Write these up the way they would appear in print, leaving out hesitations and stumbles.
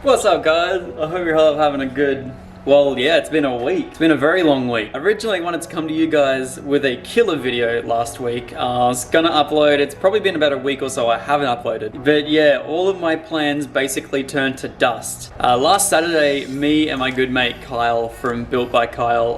What's up, guys? I hope you're all having a good... Well, yeah, it's been a week. It's been a very long week. I originally wanted to come to you guys with a killer video last week. I was gonna upload, it's probably been about a week or so I haven't uploaded. But yeah, all of my plans basically turned to dust. Last Saturday, me and my good mate Kyle from Built by Kyle,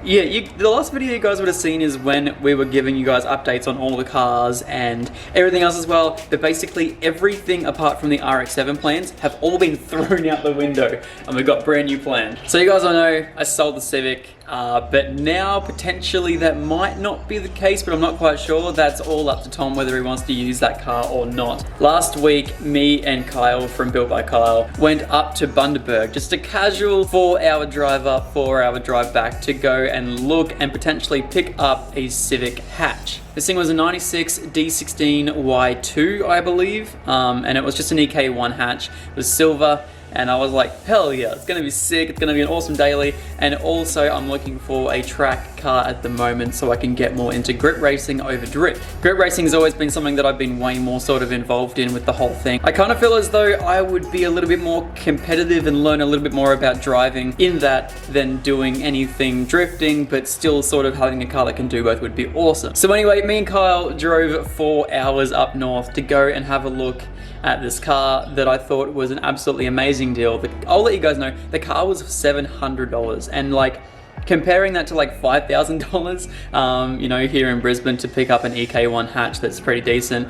the last video you guys would have seen is when we were giving you guys updates on all the cars and everything else as well. But basically everything apart from the RX-7 plans have all been thrown out the window and we've got brand new plans. So you guys all know I sold the Civic, but now potentially that might not be the case, but I'm not quite sure. That's all up to Tom whether he wants to use that car or not. Last week, me and Kyle from Built by Kyle went up to Bundaberg, just a casual 4-hour drive up, 4-hour drive back to go and look and potentially pick up a Civic hatch. This thing was a 96 D16 Y2, I believe, and it was just an EK1 hatch. It was silver. And I was like, hell yeah, it's gonna be sick, it's gonna be an awesome daily. And also I'm looking for a track car at the moment so I can get more into grit racing over drift. Grit racing has always been something that I've been way more sort of involved in with the whole thing. I kind of feel as though I would be a little bit more competitive and learn a little bit more about driving in that than doing anything drifting, but still sort of having a car that can do both would be awesome. So anyway, me and Kyle drove 4 hours up north to go and have a look at this car that I thought was an absolutely amazing deal. I'll let you guys know, the car was $700, and like comparing that to like $5,000, you know, here in Brisbane to pick up an EK1 hatch that's pretty decent,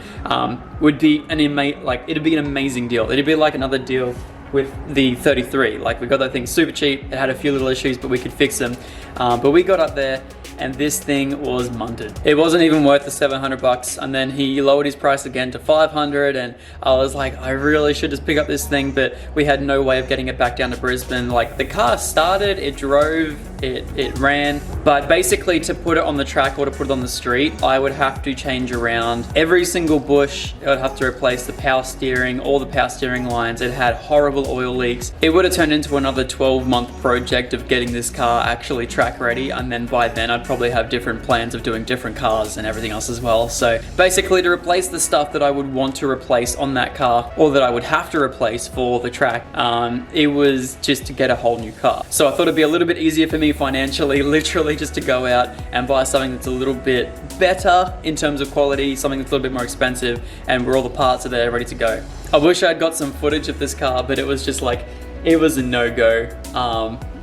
would be it'd be an amazing deal. It'd be like another deal with the 33. Like, we got that thing super cheap. It had a few little issues, but we could fix them. But we got up there and this thing was munted. It wasn't even worth the 700 bucks, and then he lowered his price again to 500, and I was like, I really should just pick up this thing, but we had no way of getting it back down to Brisbane. Like, the car started, it drove, it ran, but basically to put it on the track or to put it on the street, I would have to change around every single bush. I would have to replace the power steering, all the power steering lines. It had horrible oil leaks. It would have turned into another 12-month project of getting this car actually track ready, and then by then I'd probably have different plans of doing different cars and everything else as well. So basically, to replace the stuff that I would want to replace on that car, or that I would have to replace for the track, it was just to get a whole new car. So I thought it'd be a little bit easier for me financially, literally just to go out and buy something that's a little bit better in terms of quality, something that's a little bit more expensive, and where all the parts are there ready to go. I wish I'd got some footage of this car, but it was just like, it was a no-go.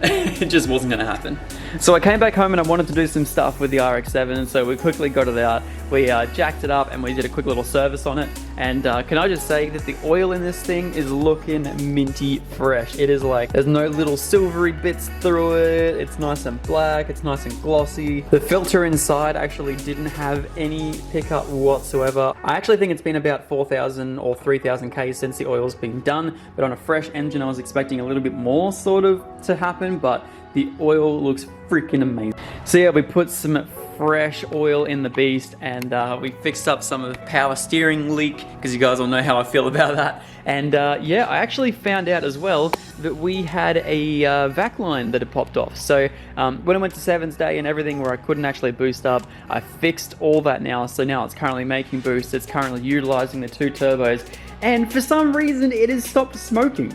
It just wasn't gonna happen. So I came back home and I wanted to do some stuff with the RX-7, so we quickly got it out. We jacked it up and we did a quick little service on it. And can I just say that the oil in this thing is looking minty fresh. It is like, there's no little silvery bits through it. It's nice and black, it's nice and glossy. The filter inside actually didn't have any pickup whatsoever. I actually think it's been about 4,000 or 3,000 Ks since the oil's been done, but on a fresh engine I was expecting a little bit more sort of to happen, but the oil looks freaking amazing. So yeah, we put some fresh oil in the beast, and we fixed up some of the power steering leak, because you guys all know how I feel about that. And yeah, I actually found out as well that we had a vac line that had popped off. So when I went to Sevens Day and everything where I couldn't actually boost up, I fixed all that now. So now it's currently making boost, it's currently utilizing the 2 turbos, and for some reason it has stopped smoking.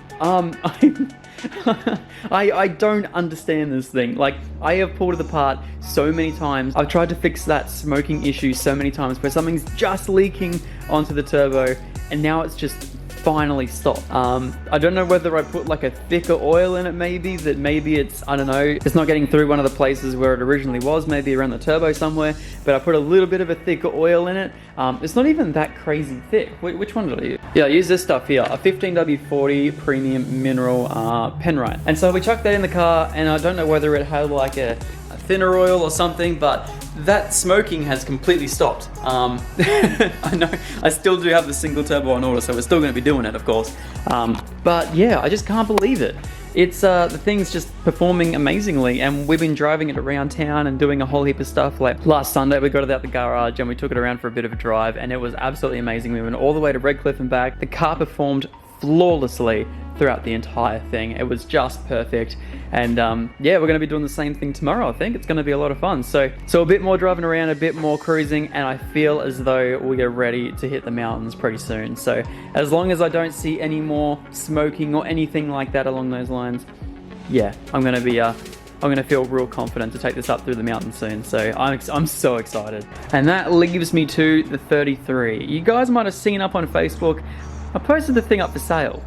I don't understand this thing. Like, I have pulled it apart so many times. I've tried to fix that smoking issue so many times where something's just leaking onto the turbo, and now it's just finally stopped. I don't know whether I put like a thicker oil in it, maybe it's, I don't know, it's not getting through one of the places where it originally was, maybe around the turbo somewhere, but I put a little bit of a thicker oil in it. It's not even that crazy thick. Which one did I use? Yeah, I used this stuff here, a 15W40 premium mineral Penrite. And so we chucked that in the car, and I don't know whether it had like a thinner oil or something, but that smoking has completely stopped. I know I still do have the single turbo on order, so we're still going to be doing it, of course. But yeah, I just can't believe it. It's the thing's just performing amazingly, and we've been driving it around town and doing a whole heap of stuff. Like last Sunday we got it out the garage and we took it around for a bit of a drive, and it was absolutely amazing. We went all the way to Redcliffe and back. The car performed flawlessly throughout the entire thing. It was just perfect. And yeah, we're gonna be doing the same thing tomorrow. I think it's gonna be a lot of fun. So a bit more driving around, a bit more cruising, and I feel as though we are ready to hit the mountains pretty soon. So as long as I don't see any more smoking or anything like that along those lines, yeah, I'm gonna feel real confident to take this up through the mountains soon. So I'm so excited. And that leaves me to the 33. You guys might have seen up on Facebook, I posted the thing up for sale.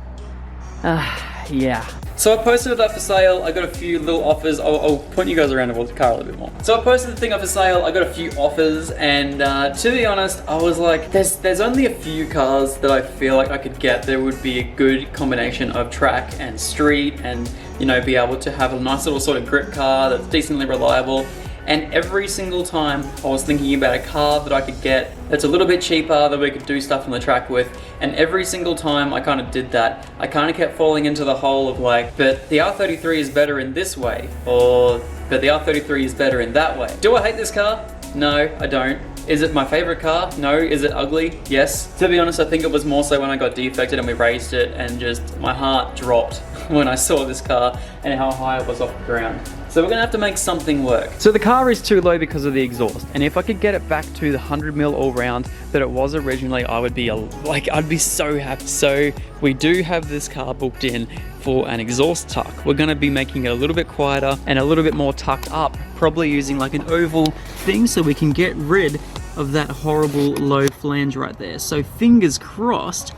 Yeah. So I posted it up for sale. I got a few little offers. I'll point you guys around towards the car a little bit more. So I posted the thing up for sale. I got a few offers, and to be honest, I was like, there's only a few cars that I feel like I could get. There would be a good combination of track and street, and you know, be able to have a nice little sort of grip car that's decently reliable. And every single time I was thinking about a car that I could get that's a little bit cheaper, that we could do stuff on the track with, and every single time I kind of did that, I kind of kept falling into the hole of like, but the R33 is better in this way, or but the R33 is better in that way. Do I hate this car? No, I don't. Is it my favorite car? No. Is it ugly? Yes. To be honest, I think it was more so when I got defected and we raced it, and just my heart dropped when I saw this car and how high it was off the ground. So we're gonna have to make something work. So the car is too low because of the exhaust, and if I could get it back to the 100mm all round that it was originally, I would be I'd be so happy. So we do have this car booked in for an exhaust tuck. We're gonna be making it a little bit quieter and a little bit more tucked up, probably using like an oval thing so we can get rid of that horrible low flange right there. So fingers crossed.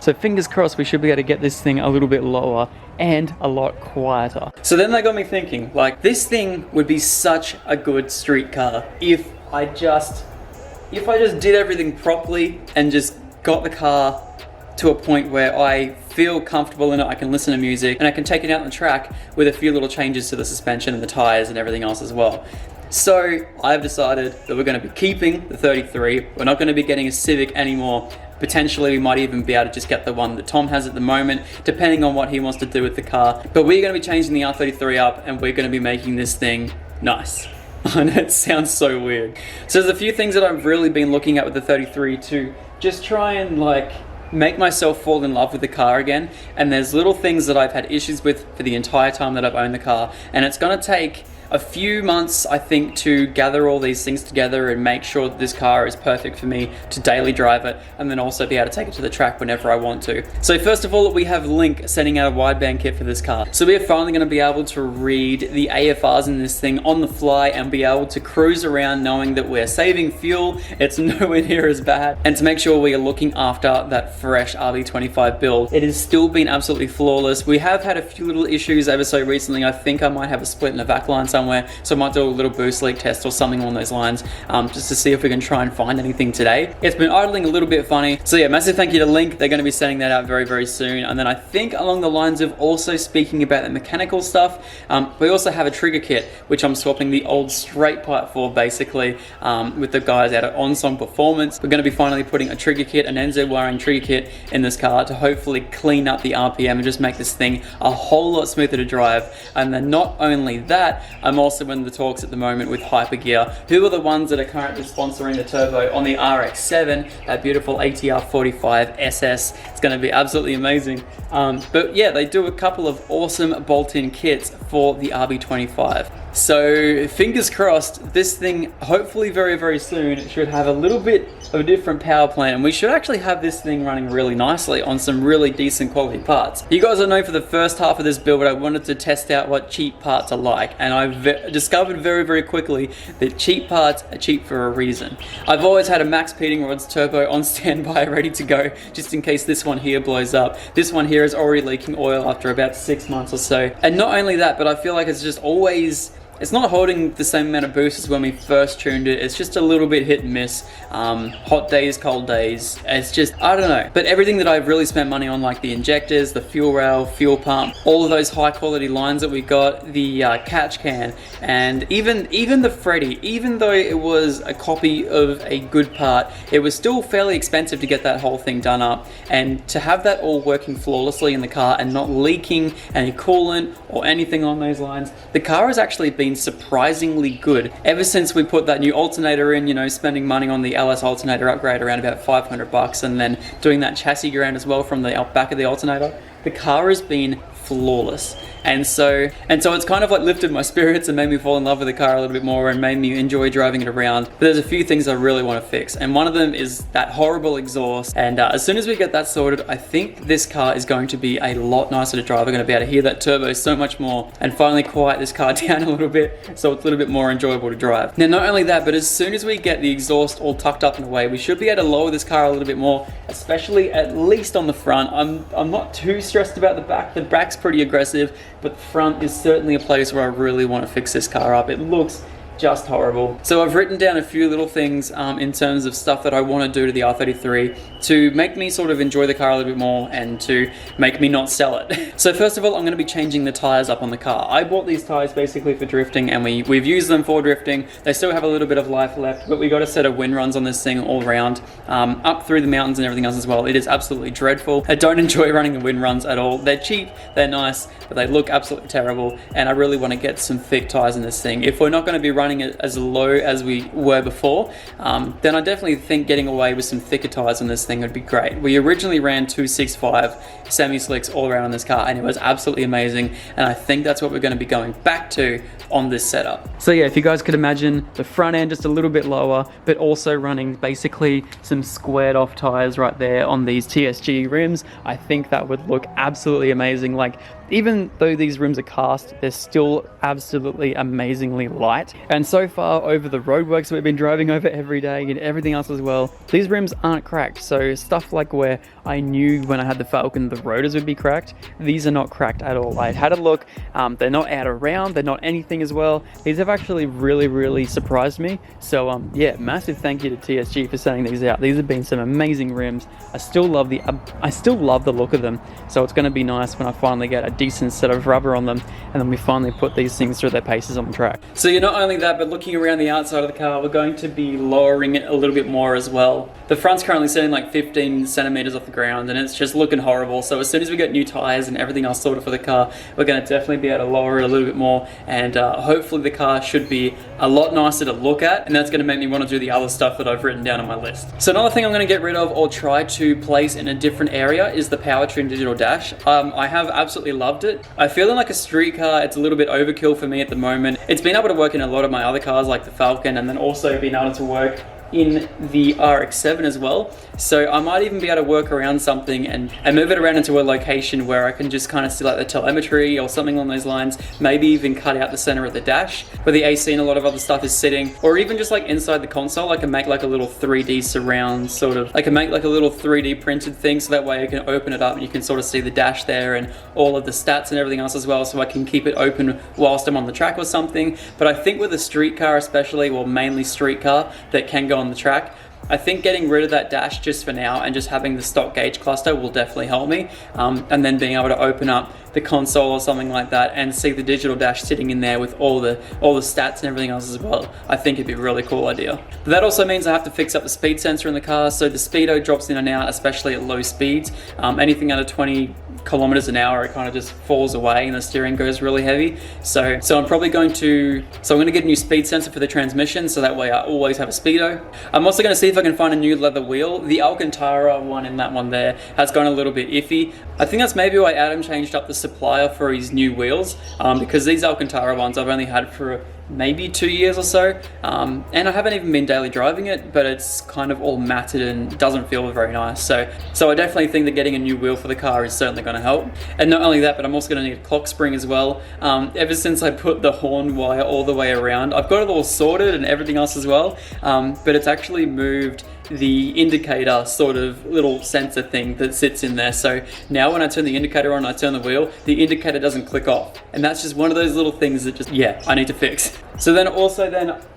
We should be able to get this thing a little bit lower and a lot quieter. So then that got me thinking, like, this thing would be such a good street car if I just did everything properly and just got the car to a point where I feel comfortable in it, I can listen to music, and I can take it out on the track with a few little changes to the suspension and the tires and everything else as well. So I've decided that we're going to be keeping the 33. We're not going to be getting a Civic anymore. Potentially we might even be able to just get the one that Tom has at the moment, depending on what he wants to do with the car. But we're going to be changing the R33 up, and we're going to be making this thing nice. I know it sounds so weird. So there's a few things that I've really been looking at with the 33 to just try and like make myself fall in love with the car again. And there's little things that I've had issues with for the entire time that I've owned the car, and it's going to take a few months, I think, to gather all these things together and make sure that this car is perfect for me to daily drive it, and then also be able to take it to the track whenever I want to. So first of all, we have Link sending out a wideband kit for this car. So we're finally going to be able to read the AFRs in this thing on the fly and be able to cruise around knowing that we're saving fuel, it's nowhere near as bad, and to make sure we are looking after that fresh RB25 build. It has still been absolutely flawless. We have had a few little issues ever so recently. I think I might have a split in the vac line somewhere, so I might do a little boost leak test or something along those lines, just to see if we can try and find anything today. It's been idling a little bit funny. So yeah, massive thank you to Link. They're going to be sending that out very, very soon. And then I think along the lines of also speaking about the mechanical stuff, we also have a trigger kit, which I'm swapping the old straight pipe for, basically, with the guys out at On-Song Performance. We're going to be finally putting a trigger kit, an NZ wiring trigger kit in this car to hopefully clean up the RPM and just make this thing a whole lot smoother to drive. And then not only that, I'm also in the talks at the moment with Hypergear, who are the ones that are currently sponsoring the turbo on the RX-7, that beautiful ATR 45 SS. It's going to be absolutely amazing. But yeah, they do a couple of awesome bolt-in kits for the RB25. So fingers crossed, this thing hopefully very, very soon should have a little bit of a different power plant, and we should actually have this thing running really nicely on some really decent quality parts. You guys will know for the first half of this build I wanted to test out what cheap parts are like, and I've discovered very, very quickly that cheap parts are cheap for a reason. I've always had a Max Peating Rods turbo on standby ready to go just in case this one here blows up. This one here is already leaking oil after about 6 months or so, and not only that, but I feel like it's just always, it's not holding the same amount of boost as when we first tuned it. It's just a little bit hit and miss. Hot days, cold days. It's just, I don't know. But everything that I've really spent money on, like the injectors, the fuel rail, fuel pump, all of those high quality lines that we got, the catch can, and even the Freddy, even though it was a copy of a good part, it was still fairly expensive to get that whole thing done up. And to have that all working flawlessly in the car and not leaking any coolant or anything on those lines, the car has actually been surprisingly good ever since we put that new alternator in, you know, spending money on the LS alternator upgrade around about $500, and then doing that chassis ground as well from the back of the alternator. the car has been flawless. And so it's kind of like lifted my spirits and made me fall in love with the car a little bit more and made me enjoy driving it around. But there's a few things I really want to fix, and one of them is that horrible exhaust. And as soon as we get that sorted, I think this car is going to be a lot nicer to drive. We're going to be able to hear that turbo so much more and finally quiet this car down a little bit so it's a little bit more enjoyable to drive. Now, not only that, but as soon as we get the exhaust all tucked up and away, we should be able to lower this car a little bit more, especially at least on the front. I'm not too stressed about the back. The back's pretty aggressive, but the front is certainly a place where I really want to fix this car up. It looks just horrible. So I've written down a few little things in terms of stuff that I want to do to the R33 to make me sort of enjoy the car a little bit more and to make me not sell it. So first of all, I'm going to be changing the tires up on the car. I bought these tires basically for drifting, and we've used them for drifting. They still have a little bit of life left, but we got a set of wind runs on this thing all around, up through the mountains and everything else as well. It is absolutely dreadful. I don't enjoy running the wind runs at all. They're cheap, they're nice, but they look absolutely terrible, and I really want to get some thick tires in this thing. If we're not going to be running it as low as we were before, then I definitely think getting away with some thicker tires on this thing would be great. We originally ran 265 semi-slicks all around on this car, and it was absolutely amazing, and I think that's what we're going to be going back to on this setup. So yeah, if you guys could imagine the front end just a little bit lower, but also running basically some squared off tires right there on these TSG rims, I think that would look absolutely amazing. Like, even though these rims are cast, they're still absolutely amazingly light. And so far over the roadworks that we've been driving over every day and everything else as well, these rims aren't cracked. So stuff like where I knew when I had the Falcon the rotors would be cracked, these are not cracked at all. I had a look, they're not out of round, they're not anything as well. These have actually really surprised me. So yeah, massive thank you to TSG for sending these out. These have been some amazing rims. I still love the look of them. So it's going to be nice when I finally get a decent set of rubber on them and then we finally put these things through their paces on the track. So you're not only that, but looking around the outside of the car, we're going to be lowering it a little bit more as well. The front's currently sitting like 15 centimeters off the ground and it's just looking horrible. So as soon as we get new tires and everything else sorted for the car, we're going to definitely be able to lower it a little bit more, and hopefully the car should be a lot nicer to look at, and that's going to make me want to do the other stuff that I've written down on my list. So another thing I'm going to get rid of or try to place in a different area is the powertrain digital dash. I have absolutely loved it. I feel in like a street car, it's a little bit overkill for me at the moment. It's been able to work in a lot of my other cars like the Falcon, and then also been able to work in the RX-7 as well. So I might even be able to work around something and move it around into a location where I can just kind of see like the telemetry or something along those lines, maybe even cut out the center of the dash where the AC and a lot of other stuff is sitting, or even just like inside the console. I can make like a little 3D surround sort of, I can make like a little 3D printed thing so that way I can open it up and you can sort of see the dash there and all of the stats and everything else as well, so I can keep it open whilst I'm on the track or something. But I think with a street car especially, well mainly street car that can go on the track, I think getting rid of that dash just for now and just having the stock gauge cluster will definitely help me, and then being able to open up the console or something like that and see the digital dash sitting in there with all the stats and everything else as well. I think it'd be a really cool idea. But that also means I have to fix up the speed sensor in the car, so the speedo drops in and out, especially at low speeds. Anything under 20 kilometers an hour, it kind of just falls away and the steering goes really heavy. So I'm probably going to get a new speed sensor for the transmission, so that way I always have a speedo. I'm also going to see if I can find a new leather wheel. The Alcantara one in that one there has gone a little bit iffy. I think that's maybe why Adam changed up the supplier for his new wheels, because these Alcantara ones I've only had for maybe 2 years or so, and I haven't even been daily driving it, but it's kind of all matted and doesn't feel very nice. So I definitely think that getting a new wheel for the car is certainly going to help. And not only that, but I'm also going to need a clock spring as well. Ever since I put the horn wire all the way around, I've got it all sorted and everything else as well, but it's actually moved the indicator sort of little sensor thing that sits in there. So now when I turn the indicator on and I turn the wheel, the indicator doesn't click off. And that's just one of those little things that just, yeah, I need to fix. So then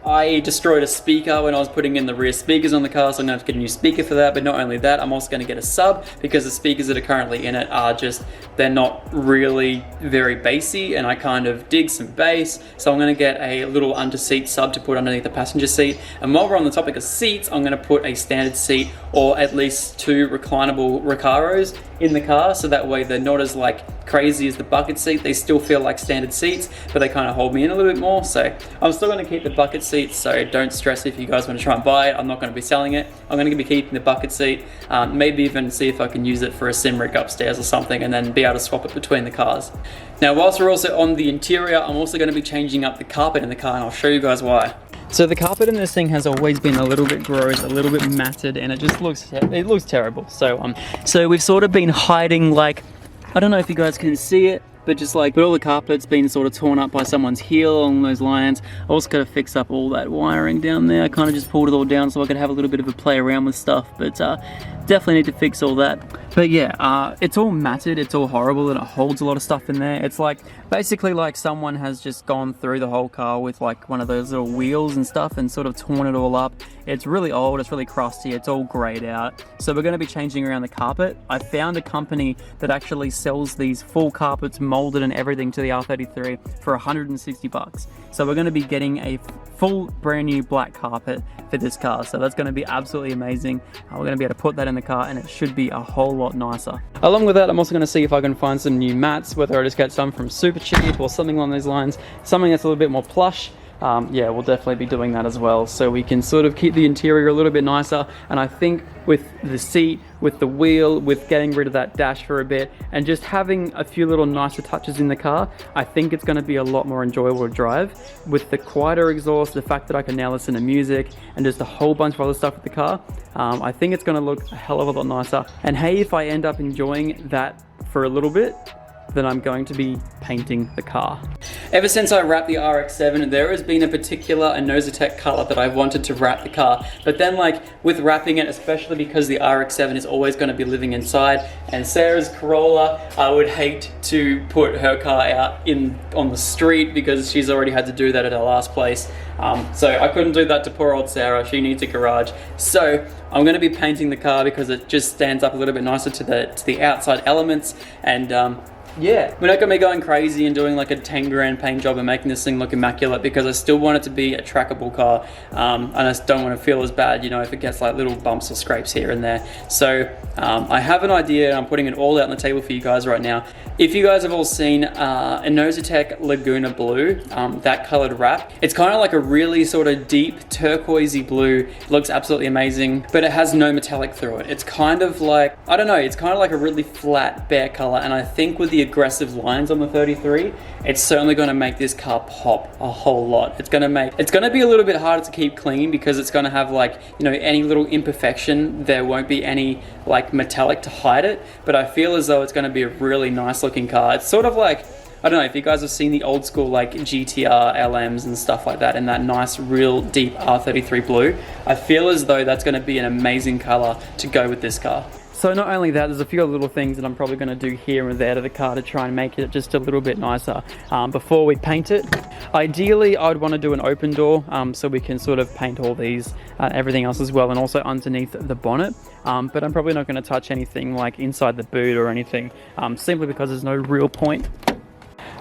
I destroyed a speaker when I was putting in the rear speakers on the car, so I'm going to have to get a new speaker for that. But not only that, I'm also going to get a sub, because the speakers that are currently in it are just, they're not really very bassy, and I kind of dig some bass. So I'm going to get a little under seat sub to put underneath the passenger seat. And while we're on the topic of seats, I'm going to put a standard seat or at least 2 reclinable Recaros in the car, so that way they're not as like crazy as the bucket seat. They still feel like standard seats, but they kind of hold me in a little bit more. So I'm still going to keep the bucket seat, so don't stress if you guys want to try and buy it. I'm not going to be selling it. I'm going to be keeping the bucket seat, maybe even see if I can use it for a sim rig upstairs or something, and then be able to swap it between the cars. Now, whilst we're also on the interior, I'm also going to be changing up the carpet in the car, and I'll show you guys why. So the carpet in this thing has always been a little bit gross, a little bit matted, and it just looks terrible. So we've sort of been hiding, like, I don't know if you guys can see it, but just like, but all the carpet's been sort of torn up by someone's heel along those lines. I also got to fix up all that wiring down there. I kind of just pulled it all down so I could have a little bit of a play around with stuff, but definitely need to fix all that. But yeah, it's all matted, it's all horrible, and it holds a lot of stuff in there. It's like, basically like someone has just gone through the whole car with like one of those little wheels and stuff and sort of torn it all up. It's really old, it's really crusty, it's all grayed out. So we're going to be changing around the carpet. I found a company that actually sells these full carpets, molded and everything, to the R33 for 160 bucks. So we're going to be getting a full brand new black carpet for this car. So that's going to be absolutely amazing. We're going to be able to put that in the car, and it should be a whole lot nicer. Along with that, I'm also going to see if I can find some new mats, whether I just get some from Super Cheap or something along those lines, something that's a little bit more plush. Yeah, we'll definitely be doing that as well, so we can sort of keep the interior a little bit nicer. And I think with the seat, with the wheel, with getting rid of that dash for a bit, and just having a few little nicer touches in the car, I think it's going to be a lot more enjoyable to drive. With the quieter exhaust, the fact that I can now listen to music, and just a whole bunch of other stuff with the car, I think it's going to look a hell of a lot nicer. And hey, if I end up enjoying that for a little bit, then I'm going to be painting the car. Ever since I wrapped the RX-7, there has been a particular Inositech color that I've wanted to wrap the car. But then, like, with wrapping it, especially because the RX-7 is always going to be living inside, and Sarah's Corolla, I would hate to put her car out on the street because she's already had to do that at her last place. So I couldn't do that to poor old Sarah. She needs a garage. So I'm going to be painting the car because it just stands up a little bit nicer to the outside elements. And yeah, we're not going to be going crazy and doing like a 10 grand paint job and making this thing look immaculate, because I still want it to be a trackable car. And I just don't want to feel as bad, you know, if it gets like little bumps or scrapes here and there. So I have an idea, and I'm putting it all out on the table for you guys right now. If you guys have all seen Inositech Laguna Blue, that colored wrap, it's kind of like a really sort of deep turquoisey blue. It looks absolutely amazing, but it has no metallic through it. It's kind of like, I don't know, it's kind of like a really flat bare color, and I think with the aggressive lines on the 33, it's certainly going to make this car pop a whole lot. It's going to be a little bit harder to keep clean because it's going to have, like, you know, any little imperfection, there won't be any like metallic to hide it, but I feel as though it's going to be a really nice looking car. It's sort of like, I don't know if you guys have seen the old school like GTR LMs and stuff like that, in that nice real deep R33 blue. I feel as though that's going to be an amazing color to go with this car. So not only that, there's a few little things that I'm probably going to do here and there to the car to try and make it just a little bit nicer before we paint it. Ideally, I would want to do an open door so we can sort of paint all these, everything else as well, and also underneath the bonnet. But I'm probably not going to touch anything like inside the boot or anything, simply because there's no real point.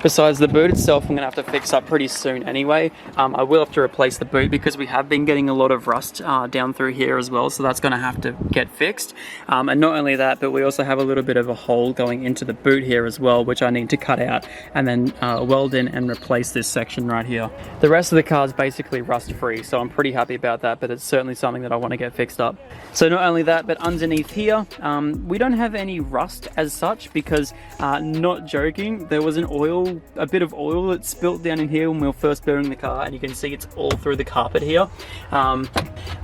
Besides the boot itself, I'm going to have to fix up pretty soon anyway. I will have to replace the boot because we have been getting a lot of rust down through here as well, so that's going to have to get fixed. And not only that, but we also have a little bit of a hole going into the boot here as well, which I need to cut out and then weld in and replace this section right here. The rest of the car is basically rust free, so I'm pretty happy about that, but it's certainly something that I want to get fixed up. So not only that, but underneath here, we don't have any rust as such because, not joking, there was a bit of oil that spilt down in here when we were first building the car, and you can see it's all through the carpet here.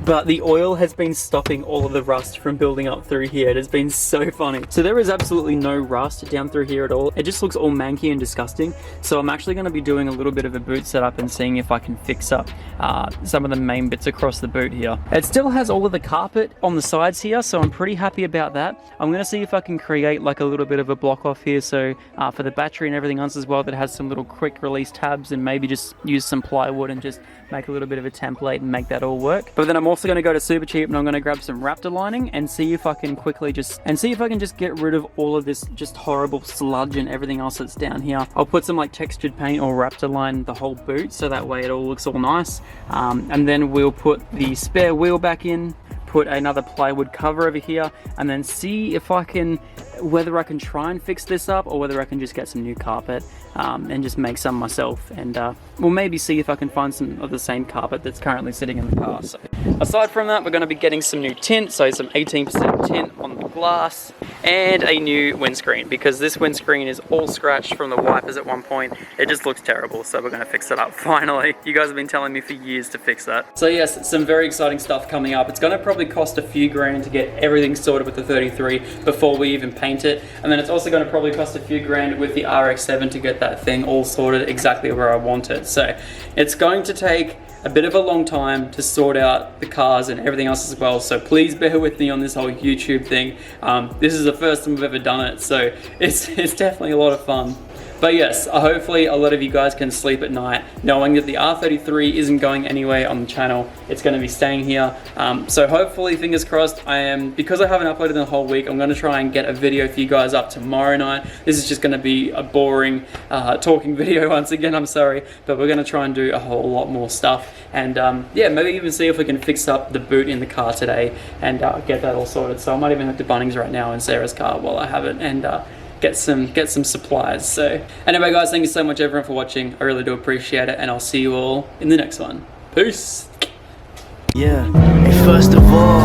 But the oil has been stopping all of the rust from building up through here. It has been so funny. So there is absolutely no rust down through here at all. It just looks all manky and disgusting. So I'm actually going to be doing a little bit of a boot setup and seeing if I can fix up some of the main bits across the boot here. It still has all of the carpet on the sides here, so I'm pretty happy about that. I'm going to see if I can create like a little bit of a block off here, so for the battery and everything else as well, that has some little quick release tabs, and maybe just use some plywood and just make a little bit of a template and make that all work. But then I'm also going to go to Super Cheap and I'm going to grab some Raptor lining and see if I can quickly just get rid of all of this just horrible sludge and everything else that's down here. I'll put some like textured paint or Raptor line the whole boot, so that way it all looks all nice. And then we'll put the spare wheel back in, put another plywood cover over here, and then see if I can whether I can try and fix this up or whether I can just get some new carpet and just make some myself, and we'll maybe see if I can find some of the same carpet that's currently sitting in the car. So aside from that, we're going to be getting some new tint, so some 18% tint on the glass and a new windscreen, because this windscreen is all scratched from the wipers at one point. It just looks terrible, so we're going to fix it up finally. You guys have been telling me for years to fix that. So yes, some very exciting stuff coming up. It's going to probably cost a few grand to get everything sorted with the 33 before we even paint it, and then it's also going to probably cost a few grand with the RX-7 to get that thing all sorted exactly where I want it. So it's going to take a bit of a long time to sort out the cars and everything else as well, so please bear with me on this whole YouTube thing. This is the first time I've ever done it, so it's definitely a lot of fun. But yes, hopefully a lot of you guys can sleep at night knowing that the R33 isn't going anywhere on the channel. It's going to be staying here. So hopefully, fingers crossed, because I haven't uploaded the whole week, I'm going to try and get a video for you guys up tomorrow night. This is just going to be a boring talking video once again, I'm sorry, but we're going to try and do a whole lot more stuff. And yeah, maybe even see if we can fix up the boot in the car today and get that all sorted. So I might even head to Bunnings right now in Sarah's car while I have it, and get some supplies. So anyway guys, thank you so much everyone for watching. I really do appreciate it, and I'll see you all in the next one. Peace. Yeah, and first of all,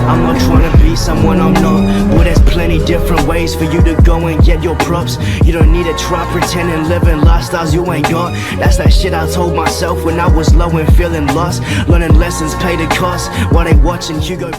I'm not trying to be someone I'm not. Well, there's plenty different ways for you to go and get your props. You don't need to try pretending living lifestyles you ain't got. That's that shit I told myself when I was low and feeling lost. Learning lessons pay the cost while they watching Hugo.